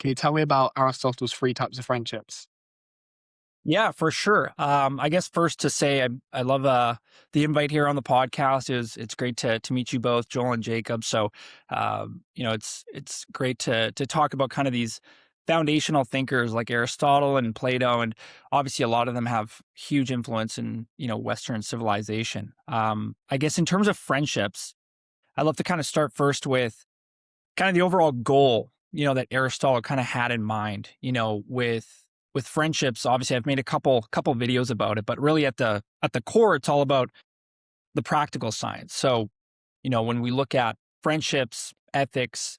Can you tell me about Aristotle's three types of friendships? Yeah, for sure. I guess first to say I love the invite here on the podcast. It's great to meet you both, Joel and Jacob. So it's great to talk about kind of these foundational thinkers like Aristotle and Plato, and obviously a lot of them have huge influence in Western civilization. I guess in terms of friendships, I'd love to kind of start first with kind of the overall goal, that Aristotle kind of had in mind, with friendships. Obviously, I've made a couple videos about it, but really at the core, it's all about the practical science. So, when we look at friendships, ethics,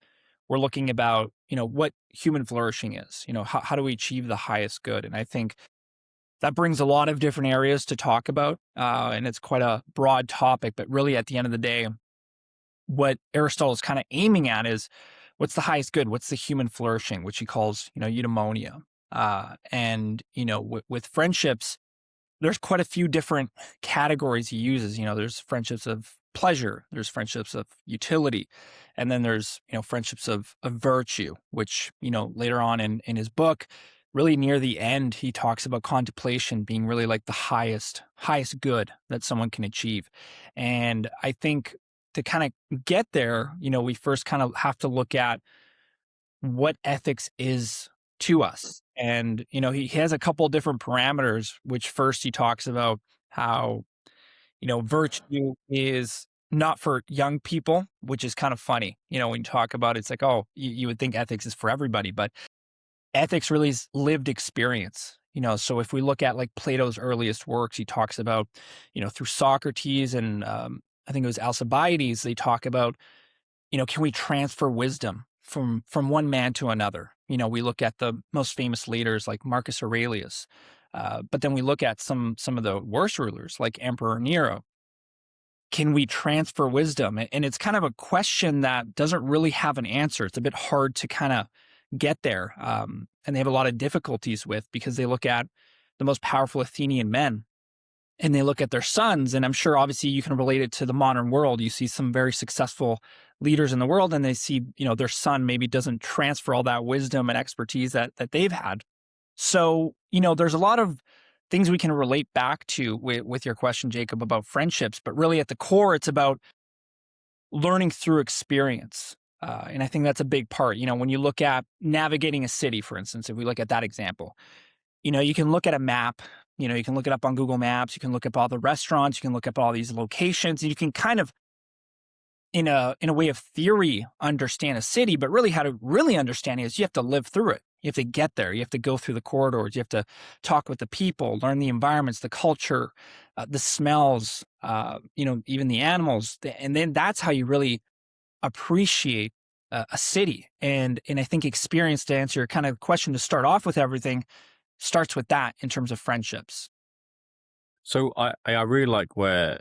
we're looking about, what human flourishing is, how do we achieve the highest good? And I think that brings a lot of different areas to talk about. And it's quite a broad topic, but really at the end of the day, what Aristotle is kind of aiming at is what's the highest good? What's the human flourishing, which he calls, eudaimonia. And, with friendships, there's quite a few different categories he uses. There's friendships of pleasure, there's friendships of utility, and then there's, friendships of virtue, which, later on in his book, really near the end, he talks about contemplation being really like the highest good that someone can achieve. And I think to kind of get there, we first kind of have to look at what ethics is to us. And, he has a couple different parameters, which first he talks about how, virtue is not for young people, which is kind of funny. When you talk about it, it's like, oh, you would think ethics is for everybody, but ethics really is lived experience. So if we look at like Plato's earliest works, he talks about, through Socrates and I think it was Alcibiades, they talk about, can we transfer wisdom from one man to another? We look at the most famous leaders like Marcus Aurelius, but then we look at some of the worst rulers like Emperor Nero. Can we transfer wisdom? And it's kind of a question that doesn't really have an answer. It's a bit hard to kind of get there, and they have a lot of difficulties with because they look at the most powerful Athenian men and they look at their sons, and I'm sure obviously you can relate it to the modern world. You see some very successful leaders in the world and they see, their son maybe doesn't transfer all that wisdom and expertise that they've had. So, there's a lot of things we can relate back to with your question, Jacob, about friendships, but really at the core, it's about learning through experience. And I think that's a big part. When you look at navigating a city, for instance, if we look at that example, you can look at a map, you can look it up on Google Maps, you can look up all the restaurants, you can look up all these locations, and you can kind of, in a way of theory, understand a city, but really how to really understand it is you have to live through it. You have to get there. You have to go through the corridors. You have to talk with the people, learn the environments, the culture, the smells, even the animals. And then that's how you really appreciate a city. And I think experience, to answer your kind of question to start off with everything, starts with that in terms of friendships. So I really like where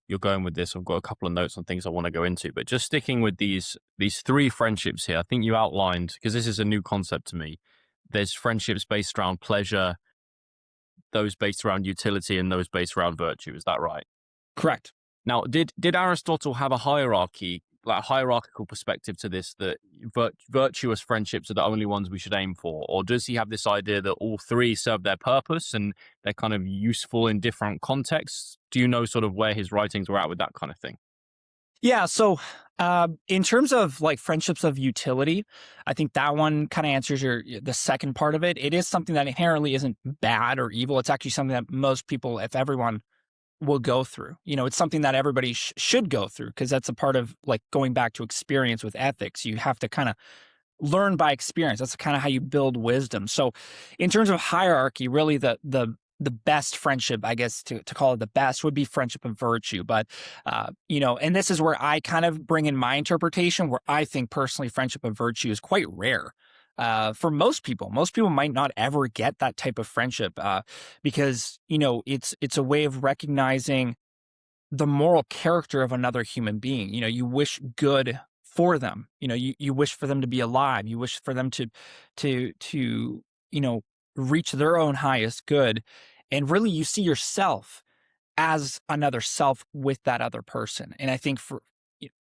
you're going with this. I've got a couple of notes on things I want to go into, but just sticking with these three friendships here, I think you outlined, because this is a new concept to me. There's friendships based around pleasure, those based around utility, and those based around virtue. Is that right? Correct. Now, did Aristotle have a hierarchy, like a hierarchical perspective to this, that virtuous friendships are the only ones we should aim for? Or does he have this idea that all three serve their purpose and they're kind of useful in different contexts? Do you know sort of where his writings were at with that kind of thing? Yeah. So, in terms of like friendships of utility, I think that one kind of answers the second part of it. It is something that inherently isn't bad or evil. It's actually something that most people, if everyone, will go through. It's something that everybody should go through because that's a part of like going back to experience with ethics. You have to kind of learn by experience. That's kind of how you build wisdom. So, in terms of hierarchy, really the best friendship, I guess to call it the best, would be friendship of virtue. But and this is where I kind of bring in my interpretation, where I think personally friendship of virtue is quite rare. For most people, might not ever get that type of friendship because it's a way of recognizing the moral character of another human being. You wish good for them. You wish for them to be alive. You wish for them to reach their own highest good, and really you see yourself as another self with that other person. And I think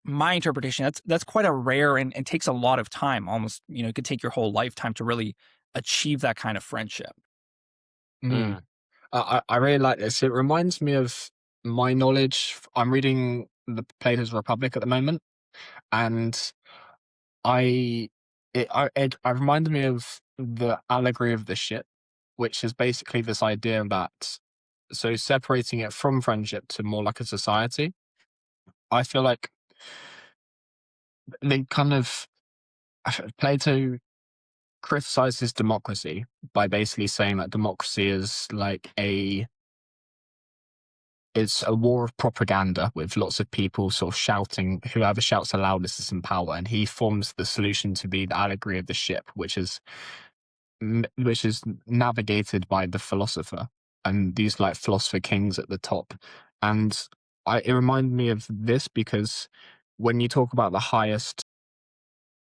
my interpretation, that's quite a rare and takes a lot of time. Almost, it could take your whole lifetime to really achieve that kind of friendship. Mm. Mm. I really like this. It reminds me of my knowledge. I'm reading the Plato's Republic at the moment, and I it reminded me of the allegory of the ship, which is basically this idea that separating it from friendship to more like a society. I feel like they kind of Plato criticizes democracy by basically saying that democracy is like it's a war of propaganda with lots of people sort of shouting, whoever shouts the loudest is in power. And he forms the solution to be the allegory of the ship, which is navigated by the philosopher and these like philosopher kings at the top. And it reminded me of this because when you talk about the highest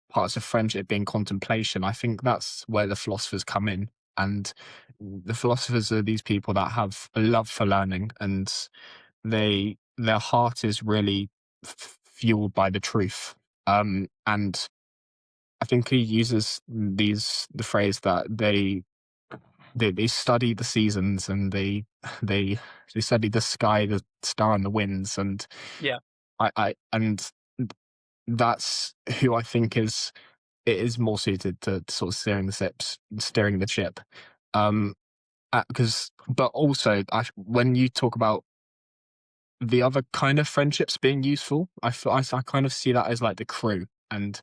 parts of friendship being contemplation, I think that's where the philosophers come in. And the philosophers are these people that have a love for learning, and their heart is really fueled by the truth. And I think he uses the phrase that they study the seasons, and they they study the sky, the star, and the winds. And Yeah. I and that's who I think is more suited to sort of steering the ship. Because, but also, when you talk about the other kind of friendships being useful, I kind of see that as like the crew, and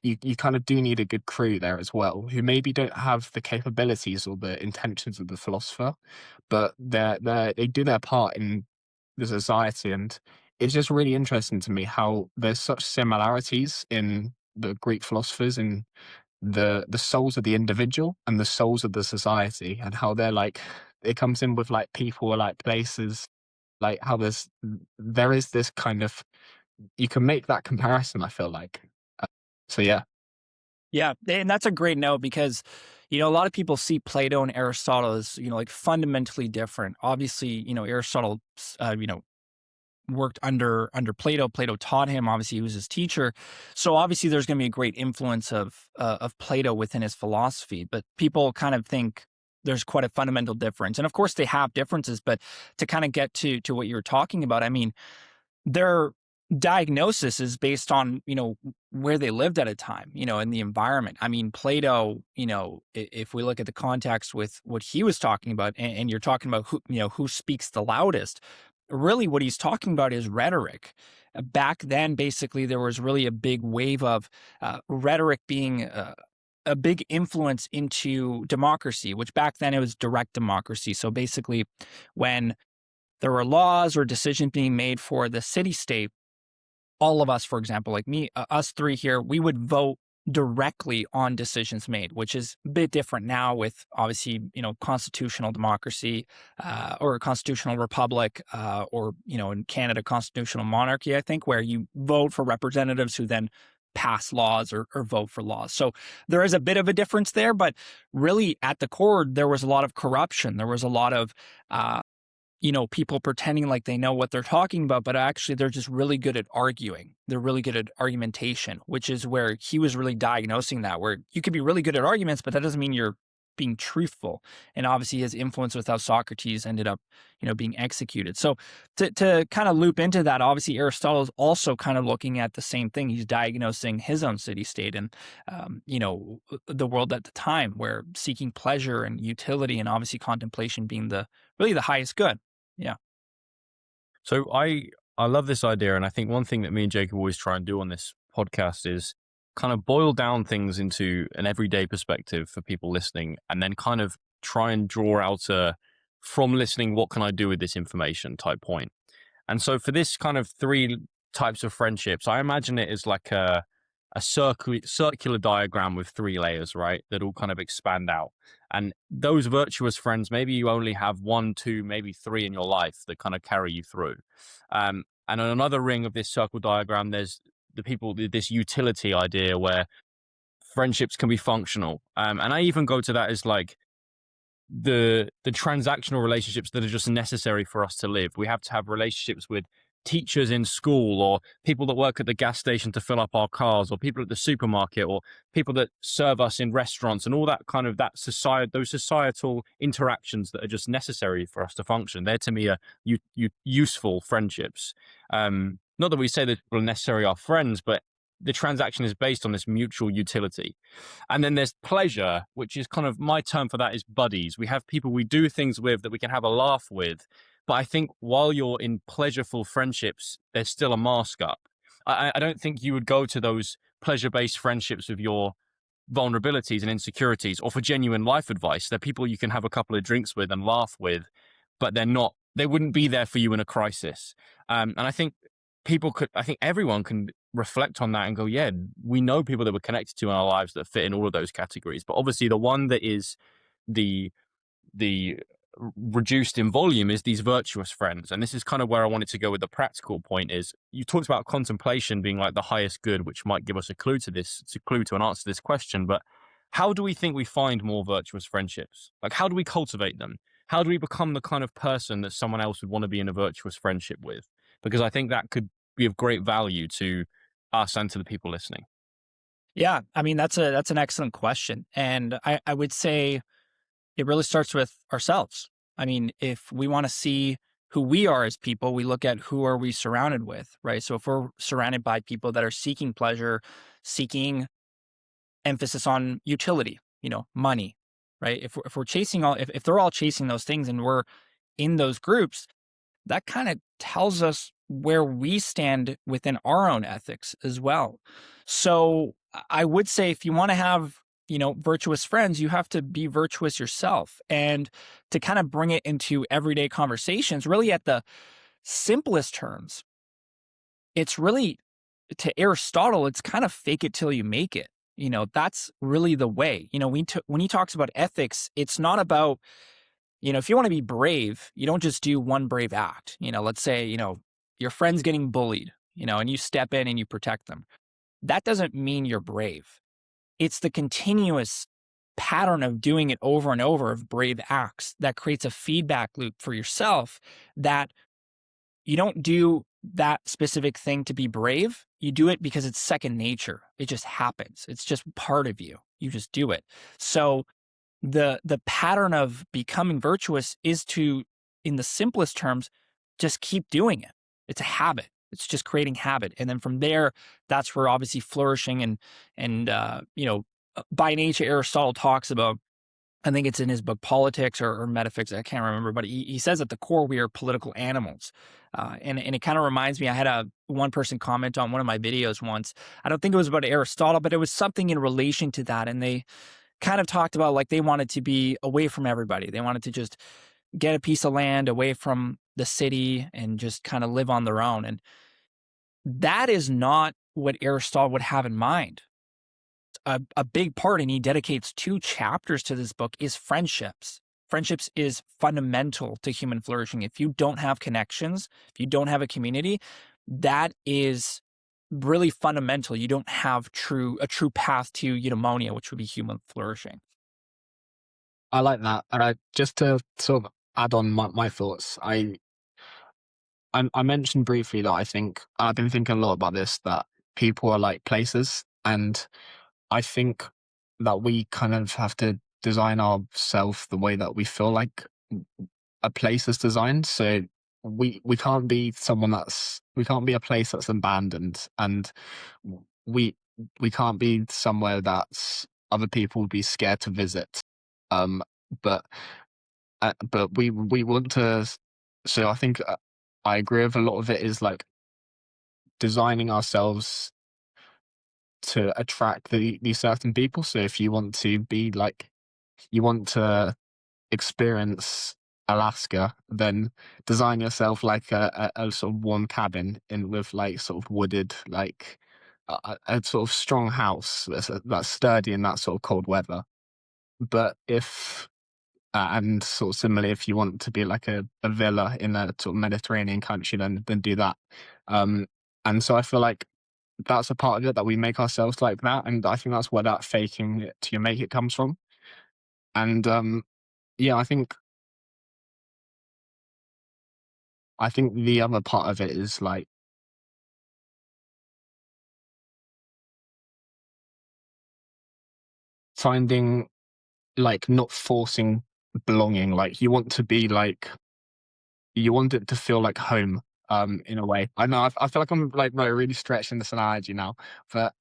you kind of do need a good crew there as well, who maybe don't have the capabilities or the intentions of the philosopher, but they do their part in the society. And it's just really interesting to me how there's such similarities in the Greek philosophers in the souls of the individual and the souls of the society, and how they're like it comes in with like people or like places, like how there is this kind of, you can make that comparison, I feel like. Uh, so yeah. Yeah, and that's a great note because, a lot of people see Plato and Aristotle as, like fundamentally different. Obviously, Aristotle, worked under Plato. Plato taught him. Obviously, he was his teacher. So obviously, there's going to be a great influence of Plato within his philosophy. But people kind of think there's quite a fundamental difference, and of course, they have differences. But to kind of get to what you were talking about, I mean, their diagnosis is based on where they lived at a time, in the environment. I mean, Plato, if we look at the context with what he was talking about, and you're talking about who speaks the loudest, really what he's talking about is rhetoric. Back then, basically, there was really a big wave of rhetoric being a big influence into democracy, which back then it was direct democracy. So basically, when there were laws or decisions being made for the city state, all of us, for example, like me, us three here, we would vote directly on decisions made, which is a bit different now with obviously, constitutional democracy or a constitutional republic or, in Canada, constitutional monarchy, I think, where you vote for representatives who then pass laws or vote for laws. So there is a bit of a difference there, but really at the core, there was a lot of corruption. There was a lot of people pretending like they know what they're talking about, but actually they're just really good at arguing. They're really good at argumentation, which is where he was really diagnosing that, where you could be really good at arguments, but that doesn't mean you're being truthful. And obviously his influence with how Socrates ended up, being executed. So to kind of loop into that, obviously Aristotle is also kind of looking at the same thing. He's diagnosing his own city state and, the world at the time, where seeking pleasure and utility and obviously contemplation being really the highest good. Yeah. So I love this idea, and I think one thing that me and Jacob always try and do on this podcast is kind of boil down things into an everyday perspective for people listening, and then kind of try and draw out from listening, what can I do with this information type point. And so for this kind of three types of friendships, I imagine it is like a circular diagram with three layers, right? That all kind of expand out. And those virtuous friends, maybe you only have one, two, maybe three in your life that kind of carry you through. And on another ring of this circle diagram, there's this utility idea where friendships can be functional. And I even go to that as like the transactional relationships that are just necessary for us to live. We have to have relationships with teachers in school, or people that work at the gas station to fill up our cars, or people at the supermarket, or people that serve us in restaurants, and all that kind of those societal interactions that are just necessary for us to function. They're, to me, are useful friendships. Not that we say that people are necessarily our friends, but the transaction is based on this mutual utility. And then there's pleasure, which is kind of, my term for that is buddies. We have people we do things with that we can have a laugh with. But I think while you're in pleasureful friendships, there's still a mask up. I don't think you would go to those pleasure-based friendships with your vulnerabilities and insecurities, or for genuine life advice. They're people you can have a couple of drinks with and laugh with, but they wouldn't be there for you in a crisis. And I think everyone can reflect on that and go, yeah, we know people that we're connected to in our lives that fit in all of those categories. But obviously the one that is the reduced in volume is these virtuous friends. And this is kind of where I wanted to go with the practical point. Is you talked about contemplation being like the highest good, which might give us a clue to an answer to this question. But how do we think we find more virtuous friendships? Like, how do we cultivate them? How do we become the kind of person that someone else would want to be in a virtuous friendship with? Because I think that could be of great value to us and to the people listening. Yeah, I mean, that's an excellent question. And I would say it really starts with ourselves. I mean, if we want to see who we are as people, we look at who are we surrounded with, right? So if we're surrounded by people that are seeking pleasure, seeking emphasis on utility, money, right? If we're chasing if they're all chasing those things and we're in those groups, that kind of tells us where we stand within our own ethics as well. So I would say if you want to have, virtuous friends, you have to be virtuous yourself. And to kind of bring it into everyday conversations, really at the simplest terms, it's really, to Aristotle, it's kind of fake it till you make it. That's really the way. When he talks about ethics, it's not about, if you want to be brave, you don't just do one brave act. Let's say, your friend's getting bullied, and you step in and you protect them. That doesn't mean you're brave. It's the continuous pattern of doing it over and over of brave acts that creates a feedback loop for yourself, that you don't do that specific thing to be brave. You do it because it's second nature. It just happens. It's just part of you. You just do it. So the pattern of becoming virtuous is to, in the simplest terms, just keep doing it. It's a habit. It's just creating habit. And then from there, that's where obviously flourishing and by nature, Aristotle talks about, I think it's in his book Politics or Metaphysics, I can't remember, but he says at the core we are political animals. And it kind of reminds me, I had one person comment on one of my videos once. I don't think it was about Aristotle, but it was something in relation to that. And they kind of talked about, like, they wanted to be away from everybody. They wanted to just get a piece of land away from the city and just kind of live on their own. And that is not what Aristotle would have in mind. A big part, and he dedicates 2 chapters to this book, is friendships. Friendships is fundamental to human flourishing. If you don't have connections, if you don't have a community, that is really fundamental. You don't have a true path to eudaimonia, which would be human flourishing. I like that. And just to sort of add on my thoughts, I mentioned briefly that I think I've been thinking a lot about this, that people are like places, and I think that we kind of have to design ourselves the way that we feel like a place is designed. So we can't be we can't be a place that's abandoned, and we can't be somewhere that's other people would be scared to visit. But we want to. So I think I agree with a lot of it is like designing ourselves to attract these certain people. So if you want to be like, you want to experience Alaska, then design yourself like a sort of warm cabin with like sort of wooded, like a sort of strong house that's sturdy in that sort of cold weather. But if and sort of similarly, if you want to be like a villa in a sort of Mediterranean country, then do that. And so I feel like that's a part of it, that we make ourselves like that, and I think that's where that faking it till you make it comes from. And yeah, I think I think the other part of it is like finding, like, not forcing belonging. Like, you want to be like, you want it to feel like home, in a way. I know I feel like I'm like really stretching this analogy now, but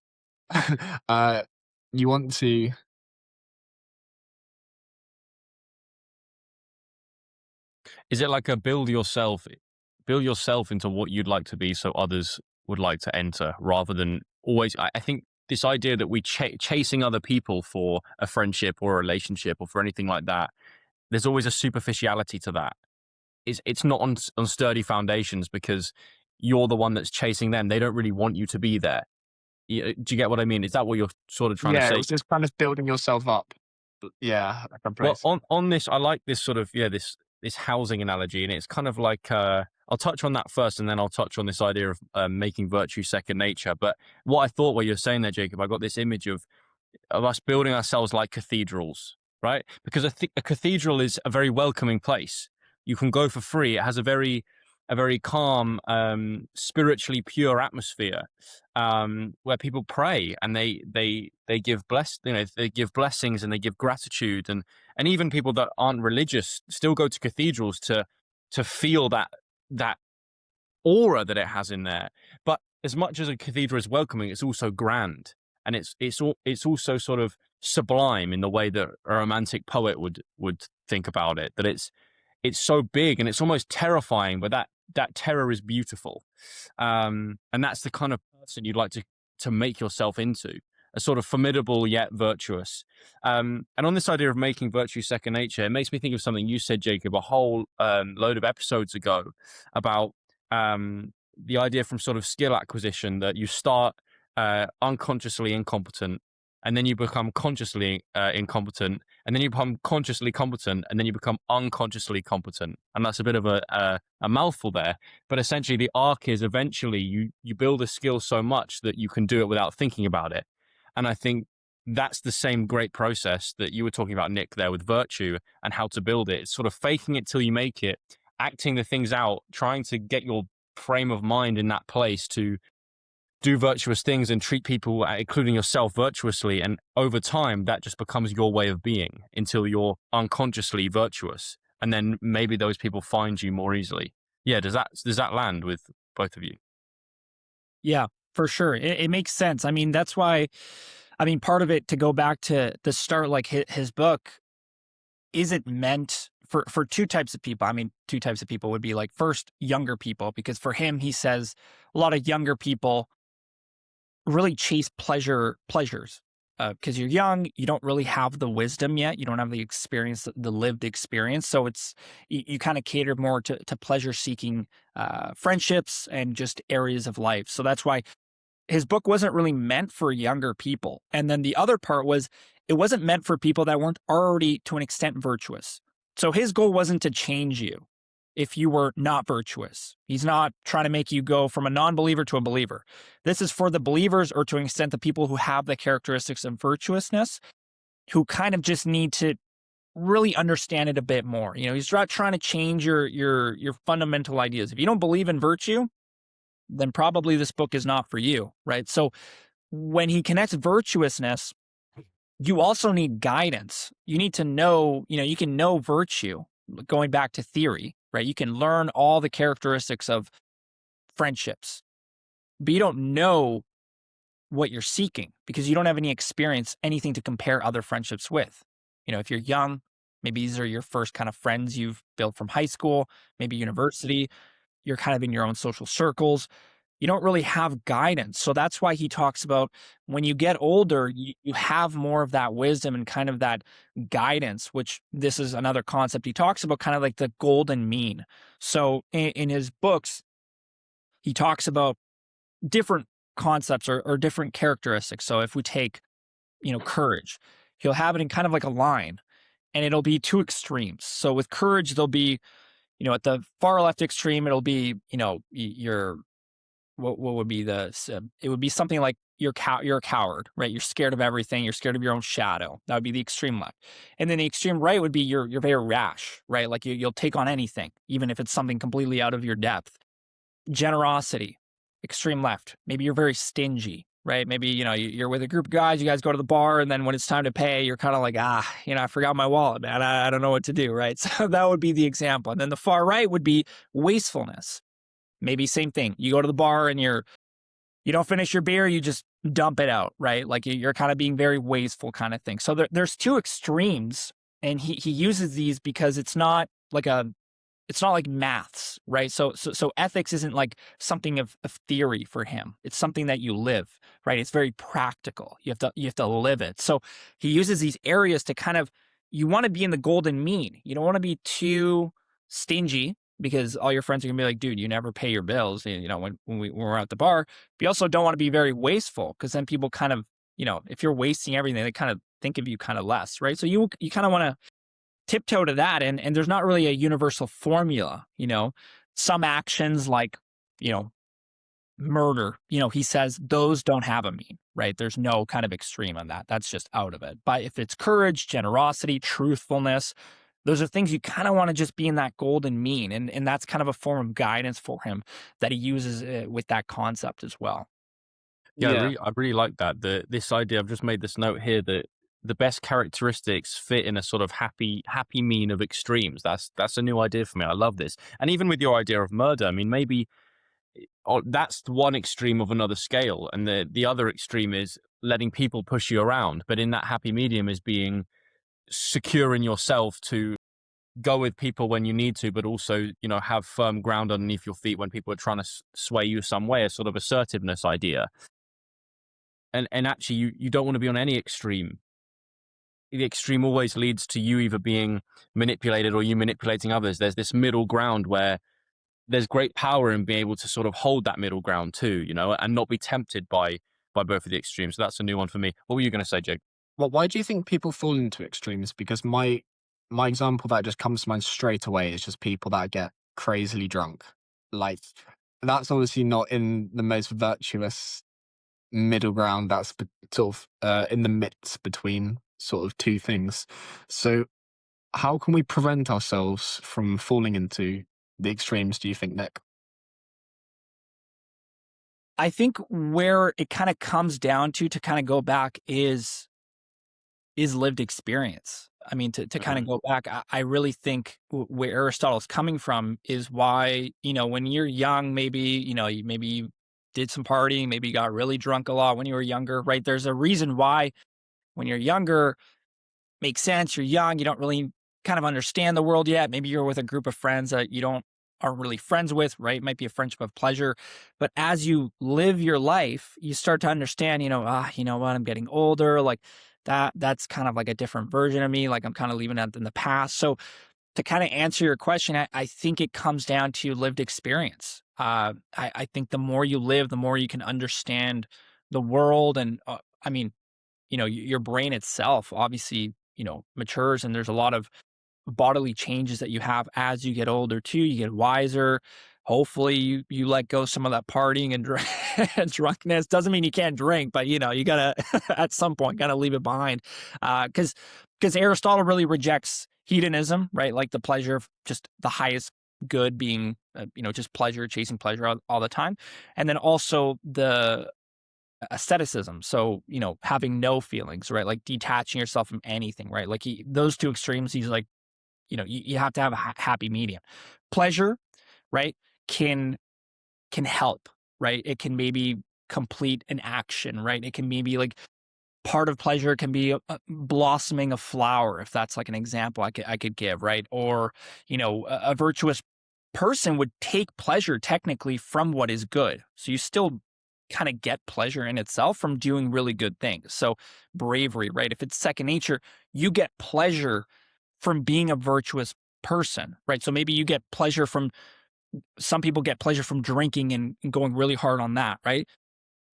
uh, you want to. Is it like a build yourself into what you'd like to be so others would like to enter, rather than always I think this idea that we chasing other people for a friendship or a relationship or for anything like that, there's always a superficiality to that. It's not on sturdy foundations, because you're the one that's chasing them. They don't really want you to be there. Do you get what I mean? Is that what you're sort of trying to Yeah, it say? was just kind of building yourself up. Yeah, like a Well, place. on this, I like this sort of this housing analogy, and it's kind of like I'll touch on that first, and then I'll touch on this idea of making virtue second nature. But what I thought, what you're saying there, Jacob, I got this image of us building ourselves like cathedrals, right? Because a cathedral is a very welcoming place. You can go for free. It has a very calm, spiritually pure atmosphere, where people pray and they give they give blessings and they give gratitude, and even people that aren't religious still go to cathedrals to feel that aura that it has in there. But as much as a cathedral is welcoming, it's also grand, and it's also sort of sublime in the way that a romantic poet would think about it. That it's so big and it's almost terrifying, but that terror is beautiful, and that's the kind of person you'd like to make yourself into. A sort of formidable yet virtuous. And on this idea of making virtue second nature, it makes me think of something you said, Jacob, a whole load of episodes ago about the idea from sort of skill acquisition, that you start unconsciously incompetent, and then you become consciously incompetent, and then you become consciously competent, and then you become unconsciously competent. And that's a bit of a mouthful there, but essentially the arc is eventually you build a skill so much that you can do it without thinking about it. And I think that's the same great process that you were talking about, Nick, there with virtue and how to build it. It's sort of faking it till you make it, acting the things out, trying to get your frame of mind in that place to do virtuous things and treat people, including yourself, virtuously. And over time, that just becomes your way of being until you're unconsciously virtuous. And then maybe those people find you more easily. Yeah, does that land with both of you? Yeah, for sure. It makes sense. I mean, that's why, I mean, part of it, to go back to the start, like his book isn't meant for two types of people. I mean, two types of people would be like, first, younger people, because for him, he says a lot of younger people really chase pleasures. Because you're young, you don't really have the wisdom yet. You don't have the experience, the lived experience. So it's you kind of cater more to pleasure seeking friendships and just areas of life. So that's why his book wasn't really meant for younger people. And then the other part was, it wasn't meant for people that weren't already to an extent virtuous. So his goal wasn't to change you if you were not virtuous. He's not trying to make you go from a non-believer to a believer. This is for the believers, or to an extent the people who have the characteristics of virtuousness, who kind of just need to really understand it a bit more. You know, he's not trying to change your fundamental ideas. If you don't believe in virtue, then probably this book is not for you, right? So when he connects virtuousness, you also need guidance. You need to know, you know, you can know virtue, going back to theory, right? You can learn all the characteristics of friendships, but you don't know what you're seeking because you don't have any experience, anything to compare other friendships with. You know, if you're young, maybe these are your first kind of friends you've built from high school, maybe university, you're kind of in your own social circles. You don't really have guidance. So that's why he talks about when you get older, you have more of that wisdom and kind of that guidance, which this is another concept. He talks about kind of like the golden mean. So in his books, he talks about different concepts or different characteristics. So if we take, you know, courage, he'll have it in kind of like a line, and it'll be two extremes. So with courage, there'll be, you know, at the far left extreme, it'll be, you know, your what would be it would be something like you're a coward, right? You're scared of everything. You're scared of your own shadow. That would be the extreme left. And then the extreme right would be you're very rash, right? Like you'll take on anything, even if it's something completely out of your depth. Generosity, extreme left. Maybe you're very stingy, right? Maybe, you're with a group of guys, you guys go to the bar, and then when it's time to pay, you're kind of like, I forgot my wallet, man. I don't know what to do, right? So that would be the example. And then the far right would be wastefulness. Maybe same thing. You go to the bar and you don't finish your beer, you just dump it out, right? Like you're kind of being very wasteful kind of thing. So there's two extremes, and he uses these because it's not like maths, right? So ethics isn't like something of theory for him. It's something that you live, right? It's very practical. You have to live it. So he uses these areas to kind of, you want to be in the golden mean. You don't want to be too stingy, because all your friends are gonna be like, dude, you never pay your bills, when we're at the bar. But you also don't want to be very wasteful, because then people kind of, if you're wasting everything, they kind of think of you kind of less, right? So you kind of want to tiptoe to that, and there's not really a universal formula. Some actions like, murder, he says those don't have a mean, right? There's no kind of extreme on that. That's just out of it. But if it's courage, generosity, truthfulness, those are things you kind of want to just be in that golden mean. And that's kind of a form of guidance for him that he uses with that concept as well. Yeah, Yeah. I really like that. This idea, I've just made this note here that the best characteristics fit in a sort of happy mean of extremes. That's a new idea for me. I love this. And even with your idea of murder, I mean, maybe that's one extreme of another scale, and the other extreme is letting people push you around. But in that happy medium is being secure in yourself to go with people when you need to, but also, have firm ground underneath your feet when people are trying to sway you some way, a sort of assertiveness idea. And actually, you don't want to be on any extreme. The extreme always leads to you either being manipulated or you manipulating others. There's this middle ground where there's great power in being able to sort of hold that middle ground too, and not be tempted by both of the extremes. So that's a new one for me. What were you going to say, Jake? Well, why do you think people fall into extremes? Because my example that just comes to mind straight away is just people that get crazily drunk. Like, that's obviously not in the most virtuous middle ground. That's sort of in the midst between sort of two things. So how can we prevent ourselves from falling into the extremes, do you think, Nick? I think where it kind of comes down to kind of go back is lived experience. I mean, to kind of go back, I really think where Aristotle's coming from is why, when you're young, maybe, maybe you did some partying, maybe you got really drunk a lot when you were younger, right? There's a reason why when you're younger, makes sense. You're young, you don't really kind of understand the world yet. Maybe you're with a group of friends that you aren't really friends with, right? It might be a friendship of pleasure. But as you live your life, you start to understand, you know what, I'm getting older. Like that's kind of like a different version of me. Like I'm kind of leaving that in the past. So to kind of answer your question, I think it comes down to lived experience. I think the more you live, the more you can understand the world. And I mean, your brain itself obviously, matures, and there's a lot of bodily changes that you have as you get older too. You get wiser. Hopefully you let go some of that partying and and drunkenness. Doesn't mean you can't drink, but you gotta at some point gotta leave it behind. Because Aristotle really rejects hedonism, right? Like the pleasure of just the highest good being, just pleasure, chasing pleasure all the time. And then also the asceticism. So, having no feelings, right? Like detaching yourself from anything, right? Like those two extremes, he's like, you have to have a happy medium. Pleasure, right, can help, right? It can maybe complete an action, right? It can maybe like part of pleasure can be blossoming a flower, if that's like an example I could give, right? Or, a virtuous person would take pleasure technically from what is good. So you still kind of get pleasure in itself from doing really good things. So bravery, right? If it's second nature, you get pleasure from being a virtuous person, right? So maybe you get pleasure from, some people get pleasure from drinking and going really hard on that, right?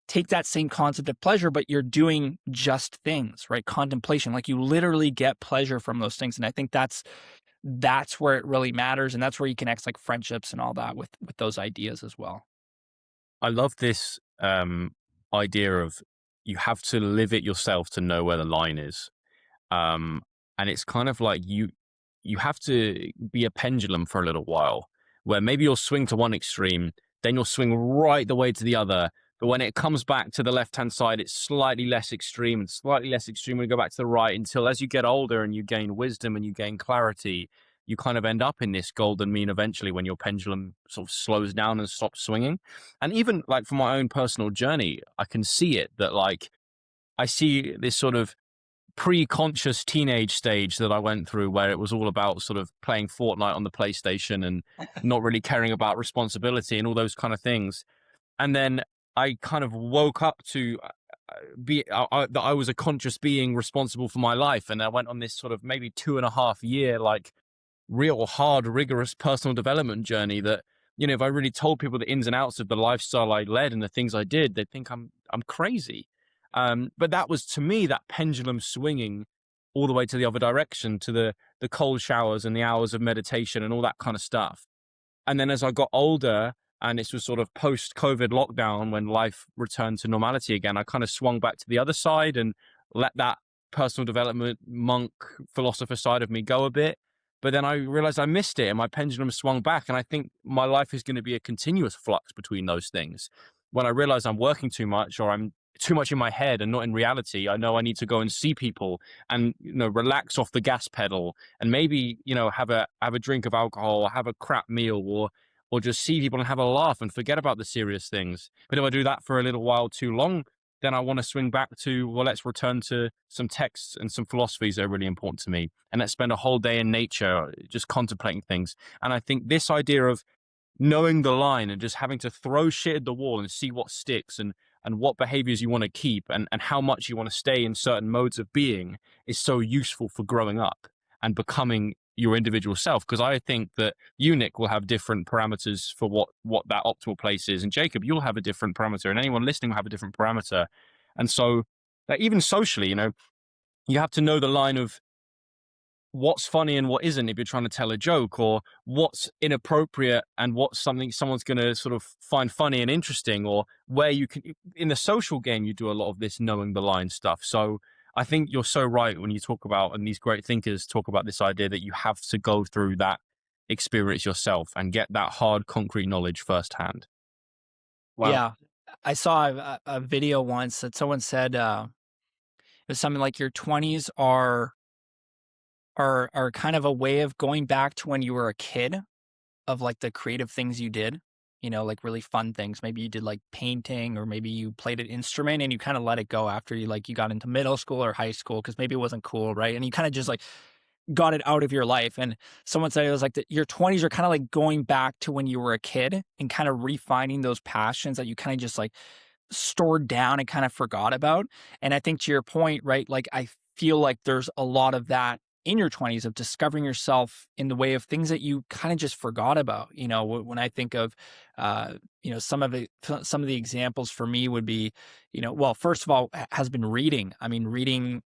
Take that same concept of pleasure, but you're doing just things, right? Contemplation, like you literally get pleasure from those things. And I think that's where it really matters. And that's where you connect like friendships and all that with those ideas as well. I love this idea of you have to live it yourself to know where the line is. And it's kind of like you have to be a pendulum for a little while, where maybe you'll swing to one extreme, then you'll swing right the way to the other. But when it comes back to the left-hand side, it's slightly less extreme and slightly less extreme when you go back to the right, until as you get older and you gain wisdom and you gain clarity, you kind of end up in this golden mean eventually, when your pendulum sort of slows down and stops swinging. And even like for my own personal journey, I can see it, that like I see this sort of pre-conscious teenage stage that I went through, where it was all about sort of playing Fortnite on the PlayStation and not really caring about responsibility and all those kind of things. And then I kind of woke up to that I was a conscious being responsible for my life. And I went on this sort of maybe 2.5 year, like real hard, rigorous personal development journey that, if I really told people the ins and outs of the lifestyle I led and the things I did, they'd think I'm crazy. But that was, to me, that pendulum swinging all the way to the other direction, to the cold showers and the hours of meditation and all that kind of stuff. And then as I got older, and this was sort of post-COVID lockdown, when life returned to normality again, I kind of swung back to the other side and let that personal development monk philosopher side of me go a bit. But then I realized I missed it and my pendulum swung back. And I think my life is going to be a continuous flux between those things. When I realize I'm working too much, or I'm too much in my head and not in reality, I know I need to go and see people and, relax off the gas pedal, and maybe, have a drink of alcohol, or have a crap meal, or just see people and have a laugh and forget about the serious things. But if I do that for a little while too long, then I want to swing back to, well, let's return to some texts and some philosophies that are really important to me. And let's spend a whole day in nature just contemplating things. And I think this idea of knowing the line and just having to throw shit at the wall and see what sticks, and what behaviors you want to keep, and how much you want to stay in certain modes of being, is so useful for growing up and becoming your individual self. Because I think that you, Nick, will have different parameters for what that optimal place is. And Jacob, you'll have a different parameter, and anyone listening will have a different parameter. And so even socially, you have to know the line of what's funny and what isn't, if you're trying to tell a joke, or what's inappropriate and what's something someone's going to sort of find funny and interesting, or where you can, in the social game, you do a lot of this knowing the line stuff. So I think you're so right when you talk about, and these great thinkers talk about, this idea that you have to go through that experience yourself and get that hard, concrete knowledge firsthand. Wow. Yeah. I saw a video once that someone said it was something like your 20s are kind of a way of going back to when you were a kid, of like the creative things you did, like really fun things. Maybe you did like painting, or maybe you played an instrument and you kind of let it go after you got into middle school or high school, because maybe it wasn't cool, right? And you kind of just like got it out of your life. And someone said it was like your 20s are kind of like going back to when you were a kid and kind of refining those passions that you kind of just like stored down and kind of forgot about. And I think, to your point, right, like I feel like there's a lot of that in your 20s, of discovering yourself in the way of things that you kind of just forgot about. When I think of some of the examples for me would be, well, first of all, has been reading. I mean, reading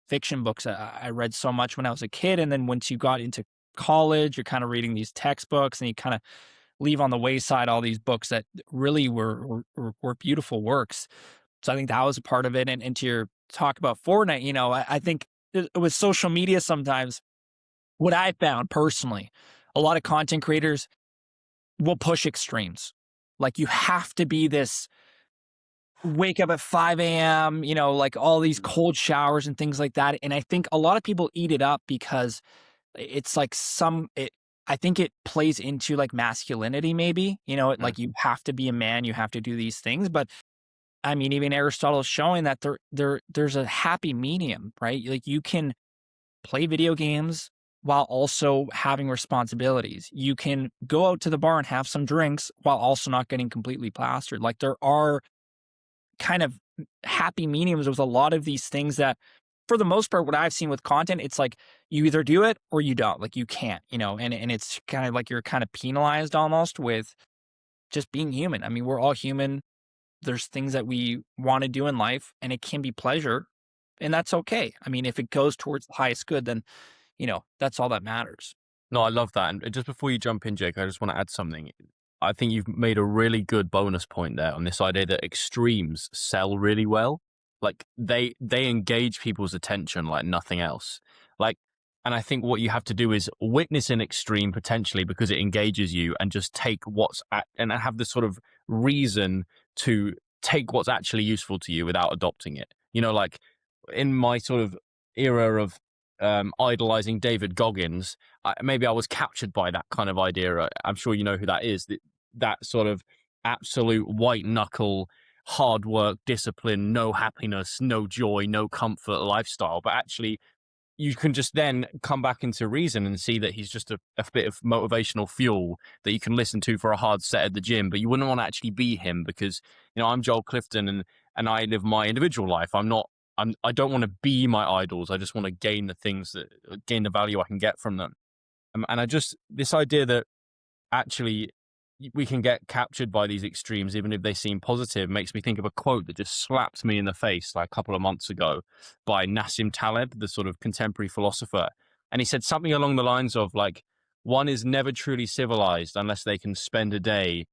fiction books. I read so much when I was a kid, and then once you got into college, you're kind of reading these textbooks, and you kind of leave on the wayside all these books that really were beautiful works. So I think that was a part of it. And to your talk about Fortnite, I think with social media, sometimes what I found personally, a lot of content creators will push extremes. Like, you have to be this wake up at 5 a.m., like all these cold showers and things like that. And I think a lot of people eat it up because it's like I think it plays into like masculinity, maybe, like you have to be a man, you have to do these things. But I mean, even Aristotle is showing that there's a happy medium, right? Like, you can play video games while also having responsibilities. You can go out to the bar and have some drinks while also not getting completely plastered. Like, there are kind of happy mediums with a lot of these things that, for the most part, what I've seen with content, it's like you either do it or you don't. Like, you can't, and it's kind of like you're kind of penalized almost with just being human. I mean, we're all human. There's things that we want to do in life, and it can be pleasure, and that's okay. I mean, if it goes towards the highest good, then, that's all that matters. No, I love that. And just before you jump in, Jake, I just want to add something. I think you've made a really good bonus point there on this idea that extremes sell really well. Like they engage people's attention like nothing else. Like, and I think what you have to do is witness an extreme potentially because it engages you, and just take what's and have this sort of reason to take what's actually useful to you without adopting it. You know, like in my sort of era of idolizing David Goggins, maybe I was captured by that kind of idea. I'm sure you know who that is. That sort of absolute white knuckle, hard work, discipline, no happiness, no joy, no comfort lifestyle. But actually, you can just then come back into reason and see that he's just a bit of motivational fuel that you can listen to for a hard set at the gym. But you wouldn't want to actually be him because, you know, I'm Joel Clifton and I live my individual life. I don't want to be my idols. I just want to gain the value I can get from them. And this idea that actually we can get captured by these extremes, even if they seem positive, makes me think of a quote that just slapped me in the face like a couple of months ago by Nassim Taleb, the sort of contemporary philosopher. And he said something along the lines of like, one is never truly civilized unless they can spend a day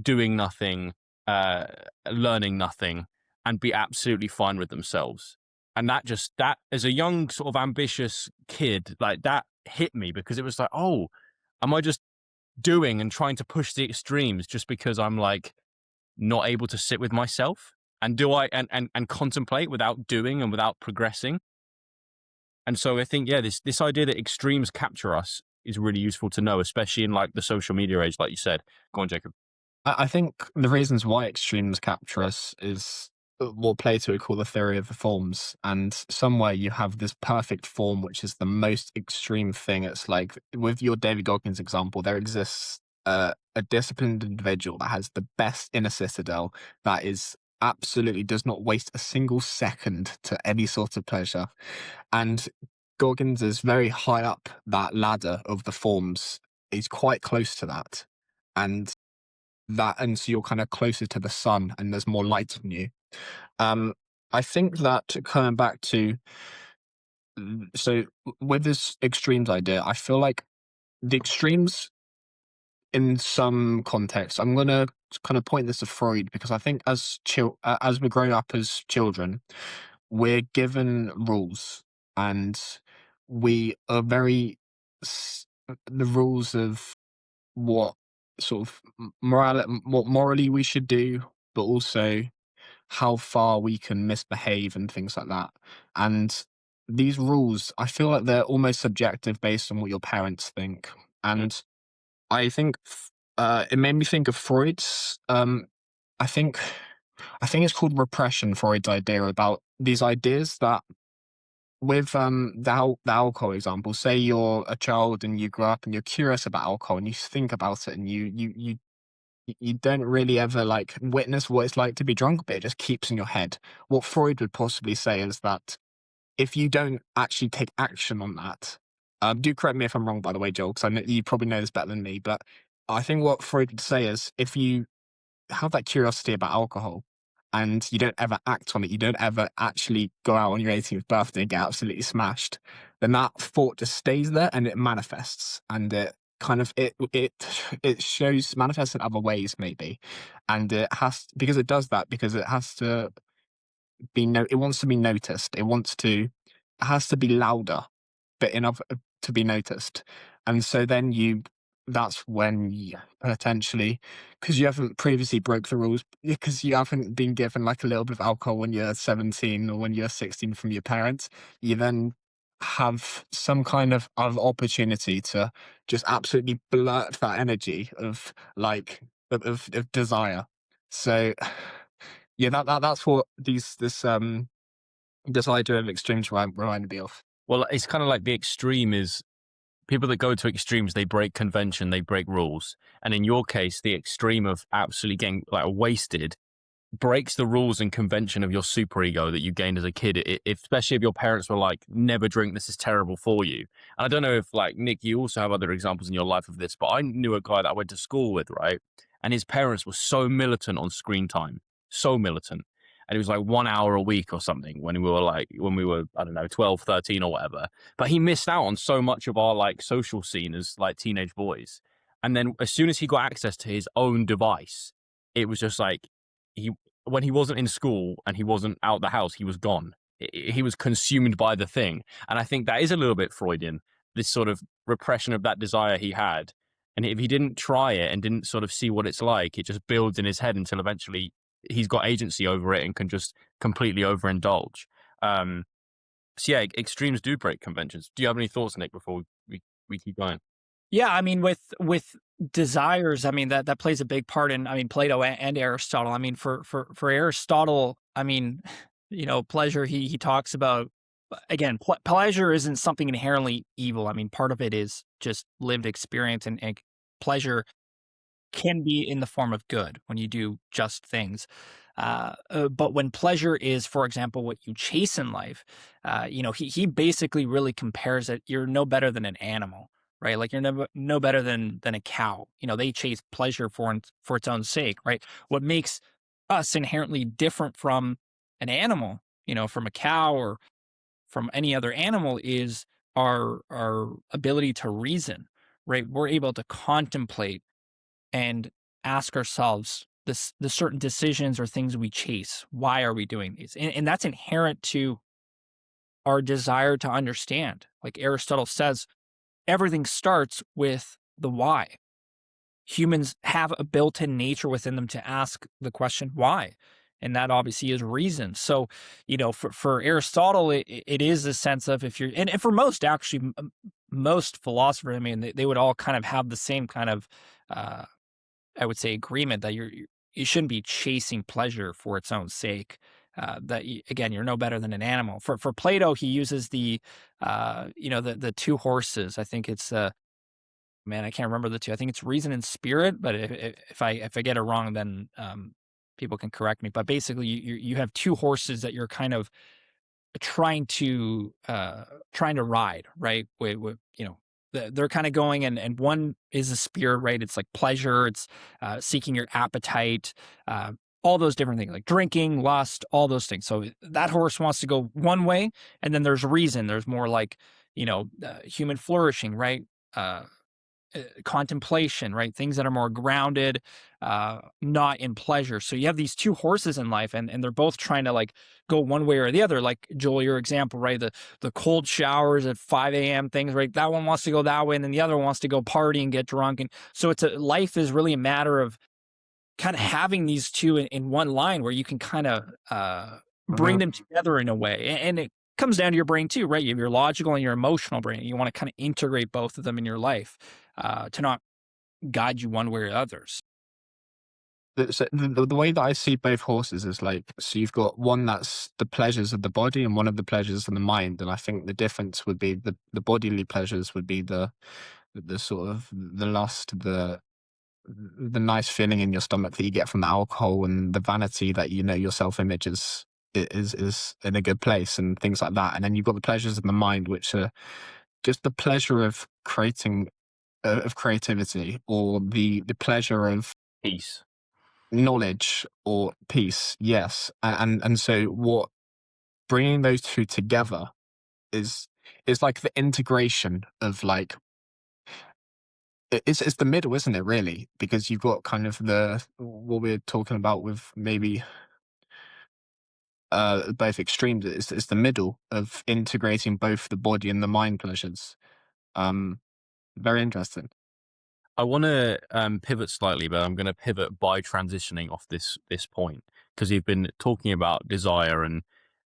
doing nothing, learning nothing, and be absolutely fine with themselves. And that as a young sort of ambitious kid, like that hit me because it was like, oh, am I just doing and trying to push the extremes just because I'm like not able to sit with myself? And do I and contemplate without doing and without progressing? And so I think, yeah, this idea that extremes capture us is really useful to know, especially in like the social media age, like you said. Go on, Jacob. I think the reasons why extremes capture us is what Plato would call the theory of the forms. And somewhere you have this perfect form, which is the most extreme thing. It's like with your David Goggins example, there exists a disciplined individual that has the best inner citadel that is absolutely does not waste a single second to any sort of pleasure. And Goggins is very high up that ladder of the forms. He's quite close to that. And so you're kind of closer to the sun and there's more light on you. Um, I think that coming back to so with this extremes idea, I feel like the extremes in some contexts, I'm gonna kind of point this to Freud because I think as we're growing up as children, we're given rules and we are the rules of what sort of what morally we should do, but also how far we can misbehave and things like that. And these rules, I feel like they're almost subjective based on what your parents think. And I think it made me think of Freud's. I think I think it's called repression. Freud's idea about these ideas that with the alcohol example, say you're a child and you grow up and you're curious about alcohol and you think about it and you don't really ever like witness what it's like to be drunk, but it just keeps in your head. What Freud would possibly say is that if you don't actually take action on that, do correct me if I'm wrong, by the way, Joel, because I know you probably know this better than me, but I think what Freud would say is if you have that curiosity about alcohol and you don't ever act on it, you don't ever actually go out on your 18th birthday and get absolutely smashed, then that thought just stays there and it manifests and it kind of it shows manifests in other ways maybe, and it has because it does that because it has to it wants to be noticed, it has to be louder but enough to be noticed. And so then that's when you potentially, because you haven't previously broke the rules, because you haven't been given like a little bit of alcohol when you're 17 or when you're 16 from your parents, you then have some kind of opportunity to just absolutely blurt that energy of like of desire. So yeah, that's what this idea of extremes reminded me of. Well, it's kind of like the extreme is people that go to extremes, they break convention, they break rules. And in your case, the extreme of absolutely getting like wasted breaks the rules and convention of your superego that you gained as a kid. Especially if your parents were like, never drink, this is terrible for you. And I don't know if like Nick, you also have other examples in your life of this, but I knew a guy that I went to school with, right? And his parents were so militant on screen time, so militant. And it was like 1 hour a week or something when we were, I don't know, 12, 13 or whatever. But he missed out on so much of our like social scene as like teenage boys. And then as soon as he got access to his own device, it was just like, when he wasn't in school and he wasn't out the house, he was gone. He was consumed by the thing. And I think that is a little bit Freudian, this sort of repression of that desire he had. And if he didn't try it and didn't sort of see what it's like, it just builds in his head until eventually he's got agency over it and can just completely overindulge. So yeah, extremes do break conventions. Do you have any thoughts, Nick, before we keep going? Yeah, I mean, with desires, I mean that plays a big part in, I mean, Plato and Aristotle. I mean, for Aristotle, I mean, pleasure. He talks about, again, pleasure isn't something inherently evil. I mean, part of it is just lived experience, and pleasure can be in the form of good when you do just things. But when pleasure is, for example, what you chase in life, he basically really compares it. You're no better than an animal, right? Like you're no better than a cow. They chase pleasure for its own sake, right? What makes us inherently different from an animal, from a cow or from any other animal, is our ability to reason, right? We're able to contemplate and ask ourselves the certain decisions or things we chase. Why are we doing these? And that's inherent to our desire to understand. Like Aristotle says, everything starts with the why. Humans have a built-in nature within them to ask the question why. And that obviously is reason. So, for Aristotle, it is a sense of, if you're, and for most, actually, most philosophers, I mean, they would all kind of have the same kind of, I would say, agreement that you shouldn't be chasing pleasure for its own sake. Again, you're no better than an animal. For Plato, he uses the two horses. I think it's man, I can't remember the two. I think it's reason and spirit. But if I get it wrong, then people can correct me. But basically, you have two horses that you're kind of trying to ride, right? They're kind of going, and one is a spirit, right? It's like pleasure, it's seeking your appetite, all those different things, like drinking, lust, all those things. So that horse wants to go one way, and then there's reason. There's more like human flourishing, right? Contemplation, right? Things that are more grounded, not in pleasure. So you have these two horses in life, and they're both trying to like go one way or the other. Like Joel, your example, right? The cold showers at 5 a.m. things, right? That one wants to go that way, and then the other one wants to go party and get drunk. And so life is really a matter of kind of having these two in one line, where you can kind of bring them together in a way. And it comes down to your brain too, right? You have your logical and your emotional brain. You want to kind of integrate both of them in your life to not guide you one way or others. So the way that I see both horses is like, so you've got one that's the pleasures of the body and one of the pleasures of the mind. And I think the difference would be the bodily pleasures would be the sort of the lust, the nice feeling in your stomach that you get from the alcohol, and the vanity that your self-image is in a good place and things like that. And then you've got the pleasures of the mind, which are just the pleasure of creating, of creativity, or the pleasure of Peace. knowledge or peace. Yes. And so what bringing those two together is like the integration of like, it's the middle, isn't it, really? Because you've got kind of what we're talking about with maybe both extremes. It's the middle of integrating both the body and the mind pleasures. Um, Very interesting. I want to pivot slightly, but I'm going to pivot by transitioning off this point, because you've been talking about desire and